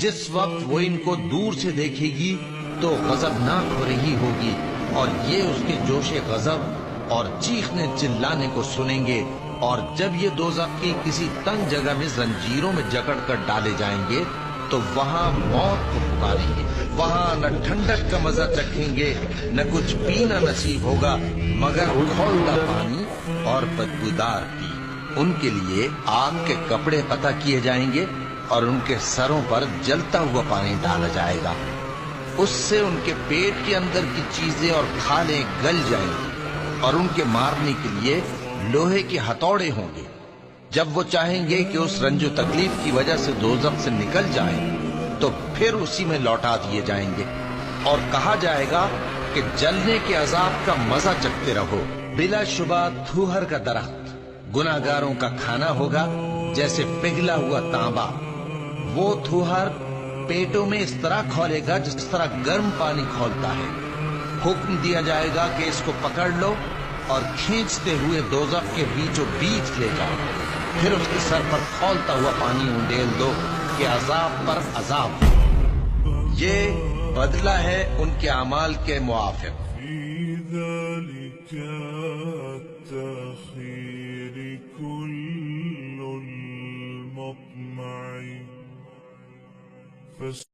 جس وقت وہ ان کو دور سے دیکھے گی تو غضبناک ہو رہی ہوگی، اور یہ اس کے جوش غضب اور چیخنے چلانے کو سنیں گے، اور جب یہ دوزخ کی کسی تنگ جگہ میں زنجیروں میں جکڑ کر ڈالے جائیں گے تو وہاں موت کو پکاریں گے۔ وہاں نہ ٹھنڈک کا مزہ چکھیں گے، نہ کچھ پینا نصیب ہوگا مگر کھولتا پانی اور بدبودار پی۔ ان کے لیے آگ کے کپڑے قطع کیے جائیں گے اور ان کے سروں پر جلتا ہوا پانی ڈالا جائے گا، اس سے ان کے پیٹ کے اندر کی چیزیں اور کھالیں گل جائیں گی، اور ان کے مارنے کے لیے لوہے کے ہتھوڑے ہوں گے۔ جب وہ چاہیں گے کہ اس رنج و تکلیف کی وجہ سے دوزخ سے نکل جائیں تو پھر اسی میں لوٹا دیے جائیں گے، اور کہا جائے گا کہ جلنے کے عذاب کا مزہ چکھتے رہو۔ بلا شبہ تھوہر کا درخت گناہگاروں کا کھانا ہوگا، جیسے پگھلا ہوا تانبا۔ وہ تھوہر پیٹوں میں اس طرح کھولے گا جس طرح گرم پانی کھولتا ہے۔ حکم دیا جائے گا کہ اس کو پکڑ لو اور کھینچتے ہوئے دوزخ کے بیچوں بیچ لے جاؤ، پھر اس کے سر پر کھولتا ہوا پانی انڈیل دو کہ عذاب پر عذاب۔ یہ بدلہ ہے ان کے اعمال کے موافق۔